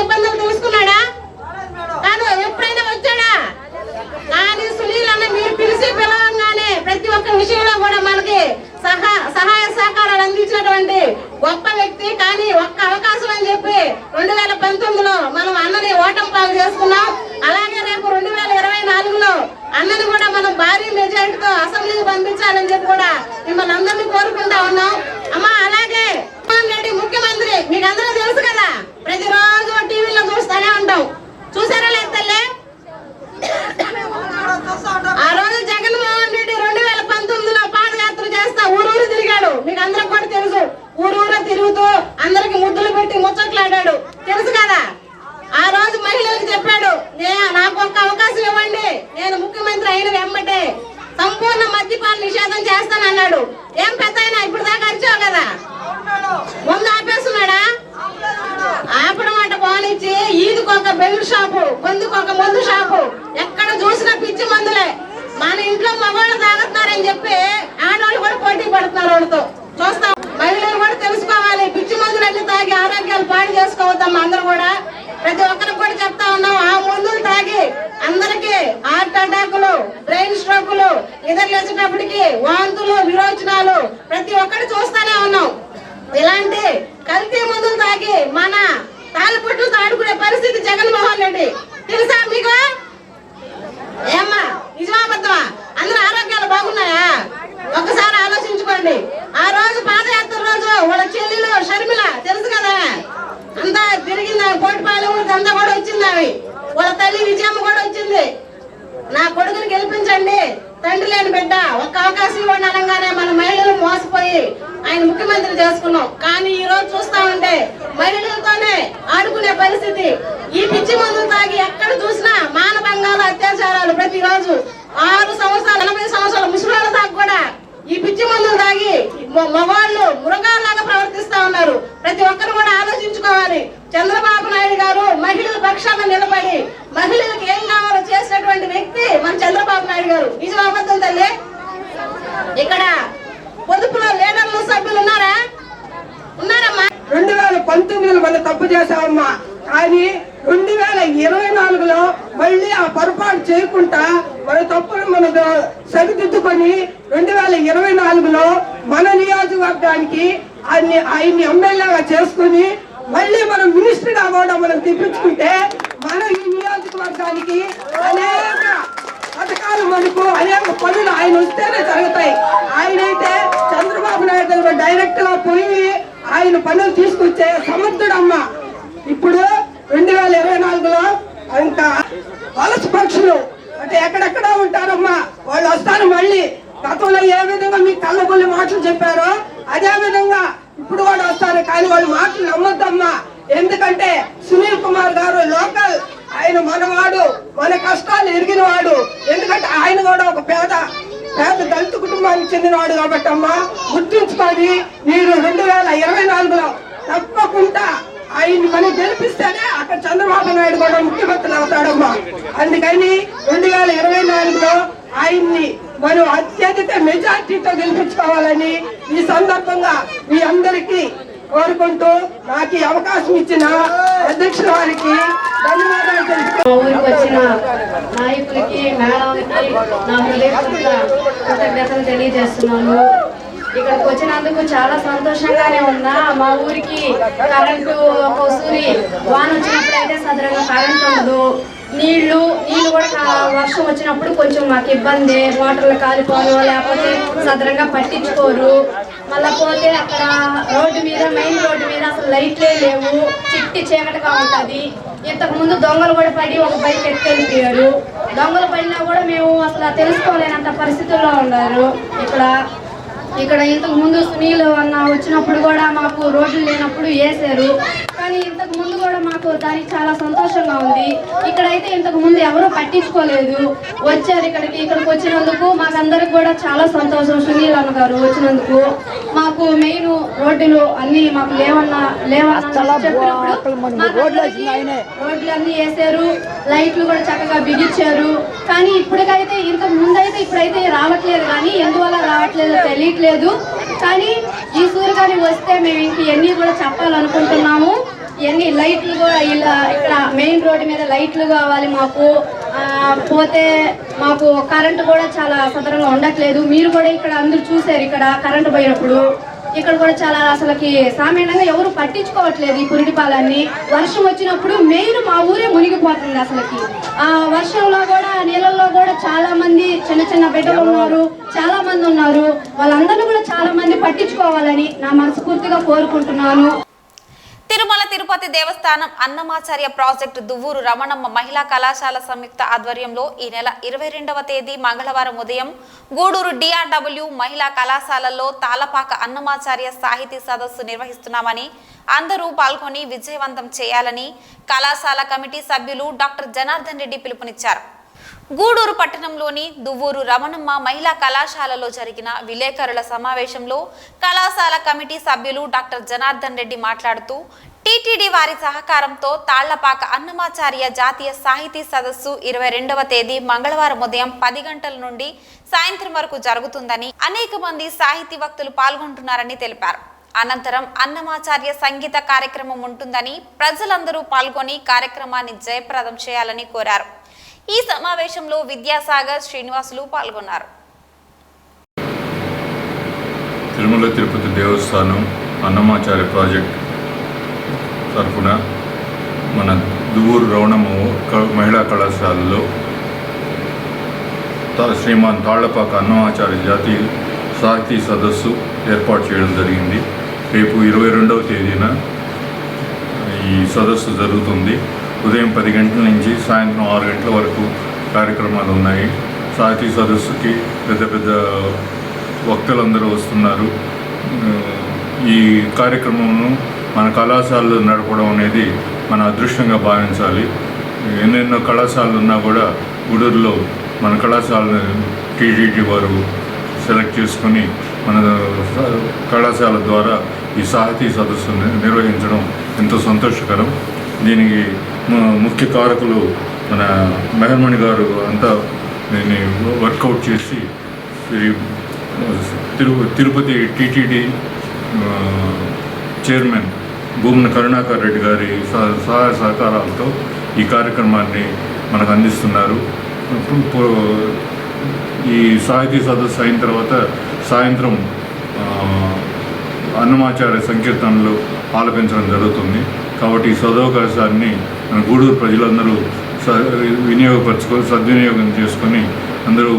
ఇబ్బందులు తెలుసుకున్నాడా? కాదు, ఎప్పుడైనా వచ్చాడా? కానీ సునీల్ అన్న మీరు పిలవంగానే ప్రతి ఒక్క విషయంలో కూడా మనకి సహాయ సహకారాలు అందించినటువంటి గొప్ప వ్యక్తి. కానీ ఒక్క అవకాశం అని చెప్పి 2019లో మనం అన్నని ఓటమి పాలు చేసుకున్నాం. అలాగే రేపు 2024లో అన్నని కూడా మనం భారీ మెజారిటీతో అసెంబ్లీకి పంపించాలని చెప్పి కూడా మిమ్మల్ని అందరినీ కోరుకుంటా ఉన్నాం. అమ్మా, అలాగే జగన్మోహన్ రెడ్డి ముఖ్యమంత్రి మీకు అందరూ తెలుసు కదా, ప్రతిరోజు టీవీలో చూస్తూనే ఉంటాం. చూసారా లేదు తల్లి? ఆ రోజు జగన్మోహన్ రెడ్డి 2019లో పాదయాత్ర చేస్తా ఊరూరు తిరిగాడు. మీకు అందరికి కూడా తెలుసు. ఊరూరు తిరుగుతూ అందరికి ముద్దులు పెట్టి ముచ్చట్లాడాడు, తెలుసు కదా. ఆ రోజు మహిళలకు చెప్పాడు, నాకు ఒక్క అవకాశం ఇవ్వండి, నేను ముఖ్యమంత్రి అయిన వెంబటే సంపూర్ణ మద్యపాన నిషేధం చేస్తానన్నాడు. ఏం పెద్ద అయినా ఇప్పుడు దాకా అరిచావు కదా, ముందు ఆపేస్తున్నాడా? ఆపడం మాట పోనిచ్చి ఈదికి ఒక బెల్ట్ షాపు, గొంతుకు ఒక మందు షాపు, ఎక్కడ చూసినా పిచ్చి మందులే. మన ఇంట్లో మగవాళ్ళు తాగుతున్నారని చెప్పి ఆడవాళ్ళు కూడా పోటీ పడుతున్నారు వాళ్ళతో. చూస్తాం, మహిళలు కూడా తెలుసుకోవాలి, పిచ్చి మందులన్నీ తాగి ఆరోగ్యాలు పాడు చేసుకోవద్దమ్మా. అందరూ కూడా ప్రతి ఒక్కరికి కూడా చెప్తా ఉన్నాం, ఆ మందులు తాగి అందరికి హార్ట్ అటాకులు, బ్రెయిన్ స్ట్రోకులు, నిద్ర లేచేటప్పటికి వాంతులు, విరోచనాలు ప్రతి ఒక్కటి చూస్తానే ఉన్నాం. ఇలాంటి కల్తీ మందులు తాగి మన తాలిపొట్టులతో ఆడుకునే పరిస్థితి జగన్మోహన్ రెడ్డి, తెలుసా మీకు? ఏమ్మా, నిజమాబద్ధమా? అందరూ ఆరోగ్యాలు బాగున్నాయా? ఒక్కసారి ఆలోచించుకోండి. ఆ రోజు పాదయాత్ర రోజు వాళ్ళ చెల్లెలు షర్మిల తెలుసు కదా, అంతా తిరిగింది, కోటిపాలెం అంతా కూడా వచ్చింది. అవి వాళ్ళ తల్లి విజయమ్మ కూడా వచ్చింది. నా కొడుకుని గెలిపించండి, తండ్రి లేని బిడ్డ, ఒక్క అవకాశం ఇవ్వండి అనగానే మన మహిళలు మోసపోయి ఆయన ముఖ్యమంత్రి చేసుకున్నాం. కానీ ఈ రోజు చూస్తా ఉంటే మహిళలతోనే ఆడుకునే పరిస్థితి. ఈ పిచ్చి మందులు తాగి ఎక్కడ చూసినా మానభంగాలు, అత్యాచారాలు ప్రతిరోజు. 6 సంవత్సరాలు 80 సంవత్సరాల ముసలిళ్ళ దాకా కూడా ఈ పిచ్చి మందులు తాగి మగవాళ్ళు మృగాల్లాగా ప్రవర్తిస్తా ఉన్నారు. ప్రతి ఒక్కరు కూడా ఆలోచించుకోవాలి. చంద్రబాబు నాయుడు గారు మహిళల పక్షాన నిలబడి మహిళలకు ఏం కావాలో చేసినటువంటి వ్యక్తి మన చంద్రబాబు నాయుడు గారు. నిజం అబద్ధం తల్లి? ఇక్కడ పొదుపులో లీడర్లు సభ్యులు ఉన్నారా? ఉన్నారమ్మా. 2019లో మనం తప్పు చేశామమ్మా, కానీ 2024లో మళ్ళీ ఆ పొరపాటు చేయకుండా మన తప్పును మనం సరిదిద్దుకొని 2024లో మన నియోజకవర్గానికి ఆయన్ని ఎమ్మెల్యేగా చేసుకుని మళ్ళీ మనం మినిస్టర్గా కూడా మనం తెప్పించుకుంటే మన ఈ నియోజకవర్గానికి అనేక పథకాలు, మనకు అనేక పనులు ఆయన వస్తేనే జరుగుతాయి. ఆయనైతే చంద్రబాబు నాయుడు దగ్గర డైరెక్ట్ గా పోయి ఆయన పనులు తీసుకొచ్చే సమర్థుడమ్మ. ఇప్పుడు 2024లో ఇంకా వలస పక్షులు అంటే ఎక్కడెక్కడ ఉంటారమ్మా, వాళ్ళు వస్తారు మళ్ళీ. గతంలో ఏ విధంగా మీ కళ్ళబొల్లి మాటలు చెప్పారో అదే విధంగా ఇప్పుడు కూడా వస్తారు. కానీ వాళ్ళు మాటలు నమ్మొద్దమ్మా, ఎందుకంటే సునీల్ కుమార్ గారు లోకల్, ఆయన మనవాడు, మన కష్టాలు ఎరిగిన వాడు. ఎందుకంటే ఆయన కూడా ఒక పేద దళిత కుటుంబానికి చెందినవాడు కాబట్టి అమ్మా, గుర్తుంచుకొని మీరు 2024లో తప్పకుండా ఆయన్ని మనం గెలిపిస్తేనే అక్కడ చంద్రబాబు నాయుడు కూడా ముఖ్యమంత్రి అవుతాడమ్మా. అందుకని 2024లో ఆయన్ని మనం అత్యధిక మెజార్టీతో గెలిపించుకోవాలని ఈ సందర్భంగా మీ అందరికీ కోరుకుంటూ నాకు ఈ అవకాశం ఇచ్చిన అధ్యక్షుల వారికి ధన్యవాదాలు తెలుపుతున్నాను. ఊరికి వచ్చిన నాయకులకి, మేడంకి నా హృదయపూర్వక కృతజ్ఞతలు తెలియజేస్తున్నాను. ఇక్కడికి వచ్చినందుకు చాలా సంతోషంగానే ఉన్నా. మా ఊరికి కరెంటు ఒకసారి వాన వచ్చినప్పుడు అయితే సదరంగా కరెంట్ ఉండదు. నీళ్లు కూడా వర్షం వచ్చినప్పుడు కొంచెం మాకు ఇబ్బంది, మోటార్లు కాలిపోను, లేకపోతే సదరంగా పట్టించుకోరు. మళ్ళీ పోతే అక్కడ రోడ్డు మీద, మెయిన్ రోడ్డు మీద అసలు లైట్లే లేవు, చిట్టి చీకటిగా ఉంటుంది. ఇంతకు ముందు దొంగలు కూడా పడి ఒక బైక్ ఎత్తుకెళ్ళిపోయారు. దొంగలు పడినా కూడా మేము అసలు తెలుసుకోలేనంత పరిస్థితుల్లో ఉన్నారు. ఇక్కడ ఇంతకు ముందు సునీల్ అన్న వచ్చినప్పుడు కూడా మాకు రోడ్లు లేనప్పుడు వేసారు. కానీ ఇంతకు ముందు కూడా మాకు దానికి చాలా సంతోషంగా ఉంది. ఇక్కడైతే ఇంతకు ముందు ఎవరూ పట్టించుకోలేదు, వచ్చారు ఇక్కడికి వచ్చినందుకు మాకందరికి కూడా చాలా సంతోషం. సునీల్ అన్న గారు వచ్చినందుకు మాకు మెయిన్ రోడ్డులు అన్ని మాకు లేవన్నా రోడ్లు అన్ని వేసారు, లైట్లు కూడా చక్కగా బిగించారు. కానీ ఇప్పటికైతే ఇంతకు ముందు అయితే ఇప్పుడైతే రావట్లేదు, కానీ ఎందువల్ల రావట్లేదో తెలియట్లేదు. కానీ ఈ సూర్యగారి వస్తే మేము ఇంక ఎన్ని కూడా చెప్పాలనుకుంటున్నాము. ఇవన్నీ లైట్లు కూడా ఇలా ఇక్కడ మెయిన్ రోడ్డు మీద లైట్లు కావాలి మాకు. పోతే మాకు కరెంటు కూడా చాలా సదరంగా ఉండట్లేదు. మీరు కూడా ఇక్కడ అందరూ చూసారు, ఇక్కడ కరెంటు పోయినప్పుడు ఇక్కడ కూడా చాలా అసలుకి సామాన్యంగా ఎవరు పట్టించుకోవట్లేదు ఈ పురిటిపాలన్నీ. వర్షం వచ్చినప్పుడు మెయిన్ మా ఊరే మునిగిపోతుంది అసలుకి. ఆ వర్షంలో కూడా నీళ్ళల్లో కూడా చాలా మంది చిన్న చిన్న బిడ్డలు ఉన్నారు, చాలా మంది ఉన్నారు. వాళ్ళందరూ కూడా చాలా మంది పట్టించుకోవాలని నా మనస్ఫూర్తిగా కోరుకుంటున్నాను. తిరుమల తిరుపతి దేవస్థానం అన్నమాచార్య ప్రాజెక్టు దువ్వూరు రమణమ్మ మహిళా కళాశాల సంయుక్త ఆధ్వర్యంలో ఈ నెల 22వ తేదీ మంగళవారం ఉదయం గూడూరు DRW మహిళా కళాశాలలో తాళపాక అన్నమాచార్య సాహితీ సదస్సు నిర్వహిస్తున్నామని, అందరూ పాల్గొని విజయవంతం చేయాలని కళాశాల కమిటీ సభ్యులు డాక్టర్ జనార్దన్ రెడ్డి పిలుపునిచ్చారు. గూడూరు పట్టణంలోని దువ్వూరు రమణమ్మ మహిళా కళాశాలలో జరిగిన విలేకరుల సమావేశంలో కళాశాల కమిటీ సభ్యులు డాక్టర్ జనార్దన్ రెడ్డి మాట్లాడుతూ, టీటీడీ వారి సహకారంతో తాళ్లపాక అన్నమాచార్య జాతీయ సాహితీ సదస్సు 22వ తేదీ మంగళవారం ఉదయం 10 గంటల నుండి సాయంత్రం వరకు జరుగుతుందని, అనేక మంది సాహితీ వక్తలు పాల్గొంటున్నారని తెలిపారు. అనంతరం అన్నమాచార్య సంగీత కార్యక్రమం ఉంటుందని, ప్రజలందరూ పాల్గొని కార్యక్రమాన్ని జయప్రదం చేయాలని కోరారు. ఈ సమావేశంలో విద్యాసాగర్, శ్రీనివాసులు పాల్గొన్నారు. తిరుమల తిరుపతి దేవస్థానం అన్నమాచార్య ప్రాజెక్ట్ తరఫున మన దువ్వూరు రమణమ్మ మహిళా కళాశాలలో శ్రీమాన్ తాళ్లపాక అన్నమాచార్య జాతీయ సాహితీ సదస్సు ఏర్పాటు చేయడం జరిగింది. రేపు 22వ తేదీన ఈ సదస్సు జరుగుతుంది. ఉదయం 10 గంటల నుంచి సాయంత్రం 6 గంటల వరకు కార్యక్రమాలు ఉన్నాయి. సాహితీ సదస్సుకి పెద్ద పెద్ద వక్తలందరూ వస్తున్నారు. ఈ కార్యక్రమంను మన కళాశాలలో నడపడం అనేది మన అదృష్టంగా భావించాలి. ఎన్నెన్నో కళాశాలలు ఉన్నా కూడా గూడూరులో మన కళాశాలను టీటీడీ వారు సెలెక్ట్ చేసుకొని మన కళాశాల ద్వారా ఈ సాహితీ సదస్సు నిర్వహించడం ఎంతో సంతోషకరం. దీనికి ముఖ్య కారకులు మన మెహర్మణి గారు అంతా దీన్ని వర్కౌట్ చేసి తిరుపతి టీటీడీ చైర్మన్ భూమన కరుణాకర్ రెడ్డి గారి సహాయ సహకారాలతో ఈ కార్యక్రమాన్ని మనకు అందిస్తున్నారు. ఈ సాహితీ సదస్సు అయిన తర్వాత సాయంత్రం అన్నమాచార్య సంకీర్తనలు ఆలపించడం జరుగుతుంది. కాబట్టి ఈ సదవకాశాన్ని మన గూడూరు ప్రజలందరూ సద్వినియోగం చేసుకొని అందరూ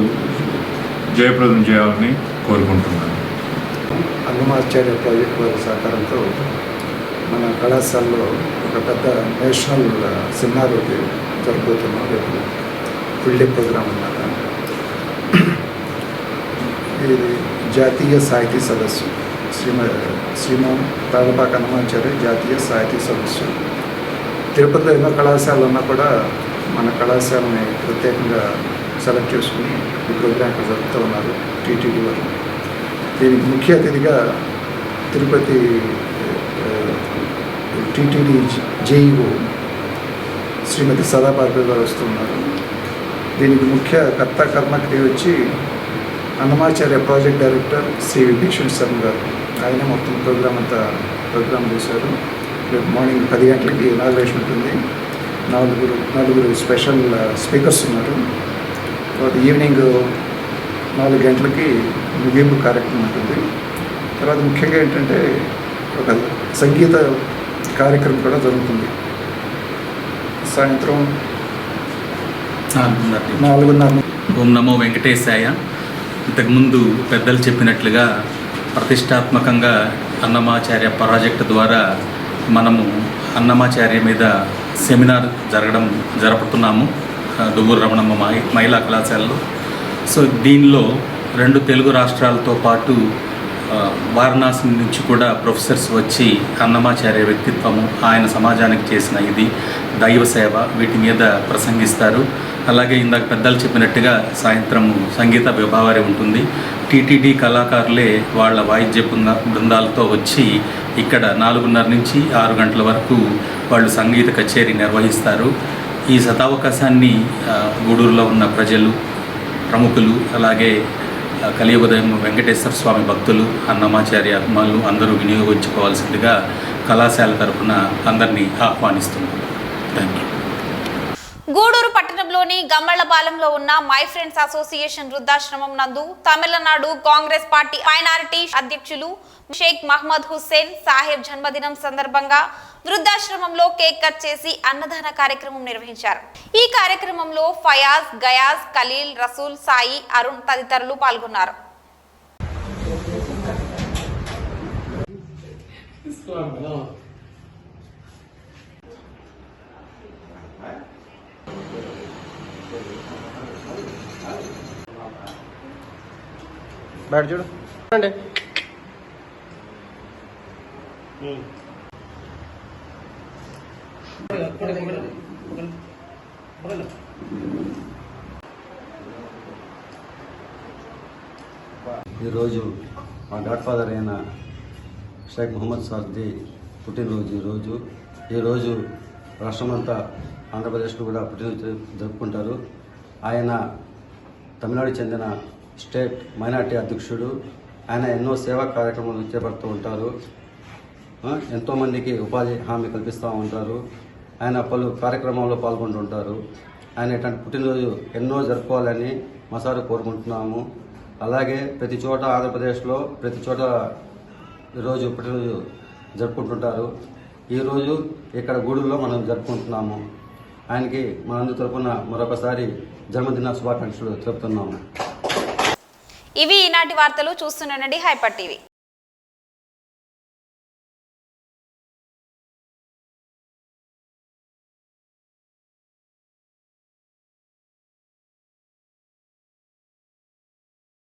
జయప్రదం చేయాలని కోరుకుంటున్నాను. అన్నమాచార్య ప్రాజెక్ట్ వారి సహకారంతో మన కళాశాలలో ఒక పెద్ద నేషనల్ సెమినార్ జరగబోతున్నాం. రేపు ఫుల్ డే ప్రోగ్రామ్ అన్నమాట. ఇది జాతీయ సాహితీ సదస్సు, శ్రీమాన్ తాళ్లపాక అన్నమాచార్య జాతీయ సాహితీ సదస్సు. తిరుపతిలో ఎన్నో కళాశాలలు ఉన్నా కూడా మన కళాశాలని ప్రత్యేకంగా సెలెక్ట్ చేసుకుని ఈ ప్రోగ్రాం ఇక్కడ జరుపుతూ ఉన్నారు టీటీడీ వారు. దీనికి ముఖ్య అతిథిగా తిరుపతి టీటీడీ జేఈఓ శ్రీమతి సదాపార్వతి గారు వస్తున్నారు. దీనికి ముఖ్య కర్త కర్మక్రియ వచ్చి అన్నమాచార్య ప్రాజెక్ట్ డైరెక్టర్ శ్రీ విభీషణ్ శర్మ గారు. ఆయన మొత్తం ప్రోగ్రామ్ చేశారు. రేపు మార్నింగ్ 10 గంటలకి ఇనాగ్రేషన్ ఉంటుంది. నలుగురు స్పెషల్ స్పీకర్స్ ఉన్నారు. తర్వాత ఈవినింగ్ 4 గంటలకి ముగింపు కార్యక్రమం ఉంటుంది. తర్వాత ముఖ్యంగా ఏంటంటే ఒక సంగీత కార్యక్రమం కూడా జరుగుతుంది. సాయంత్రం 4:30. ఓం నమో వెంకటేశాయ. ఇంతకుముందు పెద్దలు చెప్పినట్లుగా ప్రతిష్టాత్మకంగా అన్నమాచార్య ప్రాజెక్టు ద్వారా మనము అన్నమాచార్య మీద సెమినార్ జరుపుతున్నాము దువ్వూరు రమణమ్మ మహిళా కళాశాలలో. సో దీనిలో 2 తెలుగు రాష్ట్రాలతో పాటు వారణాసి నుంచి కూడా ప్రొఫెసర్స్ వచ్చి అన్నమాచార్య వ్యక్తిత్వము, ఆయన సమాజానికి చేసిన ఇది దైవ సేవ, వీటి మీద ప్రసంగిస్తారు. అలాగే ఇందాక పెద్దలు చెప్పినట్టుగా సాయంత్రము సంగీత విభావారి ఉంటుంది. టీటీడీ కళాకారులే వాళ్ళ వాయిద్య బృందాలతో వచ్చి ఇక్కడ 4:30 నుంచి 6 గంటల వరకు వాళ్ళు సంగీత కచేరీ నిర్వహిస్తారు. ఈ సదావకాశాన్ని గూడూరులో ఉన్న ప్రజలు, ప్రముఖులు, అలాగే కలియుగదయం వెంకటేశ్వర స్వామి భక్తులు, అన్నమాచార్య అభిమానులు అందరూ వినియోగించుకోవాల్సిందిగా కళాశాల తరఫున అందరినీ ఆహ్వానిస్తున్నాను. Thank you. గూడూరు పట్టణంలోని గమ్మళ్లపాలెంలో ఉన్న మై ఫ్రెండ్స్ అసోసియేషన్ వృద్ధాశ్రమం నందు తమిళనాడు కాంగ్రెస్ పార్టీ మైనారిటీ అధ్యక్షులు షేక్ మహమ్మద్ హుస్సేన్ సాహెబ్ జన్మదినం సందర్భంగా వృద్ధాశ్రమంలో కేక్ కట్ చేసి అన్నదాన కార్యక్రమం నిర్వహించారు. ఈ కార్యక్రమంలో ఫయాజ్, గయాజ్, ఖలీల్, రసూల్, సాయి, అరుణ్ తదితరులు పాల్గొన్నారు. చూడండి ఈరోజు మా గాడ్ ఫాదర్ అయిన షేక్ మొహమ్మద్ సాద్ది పుట్టినరోజు. ఈరోజు రాష్ట్రమంతా ఆంధ్రప్రదేశ్లో కూడా పుట్టినరోజు జరుపుకుంటారు. ఆయన తమిళనాడు చెందిన స్టేట్ మైనార్టీ అధ్యక్షుడు. ఆయన ఎన్నో సేవా కార్యక్రమాలు చేపడుతూ ఉంటారు. ఎంతోమందికి ఉపాధి హామీ కల్పిస్తూ ఉంటారు. ఆయన పలు కార్యక్రమాల్లో పాల్గొంటుంటారు. ఆయన ఇట్లాంటి పుట్టినరోజు ఎన్నో జరుపుకోవాలని మా సారు కోరుకుంటున్నాము. అలాగే ప్రతి చోట ఆంధ్రప్రదేశ్లో ప్రతి చోట ఈరోజు పుట్టినరోజు జరుపుకుంటుంటారు. ఈరోజు ఇక్కడ గూడూరులో మనం జరుపుకుంటున్నాము. ఆయనకి మనందరి తరపున మరొకసారి జన్మదిన శుభాకాంక్షలు తెలుపుతున్నాము. ఇవి ఈనాటి వార్తలు. చూస్తుండండి హైపర్ టీవీ.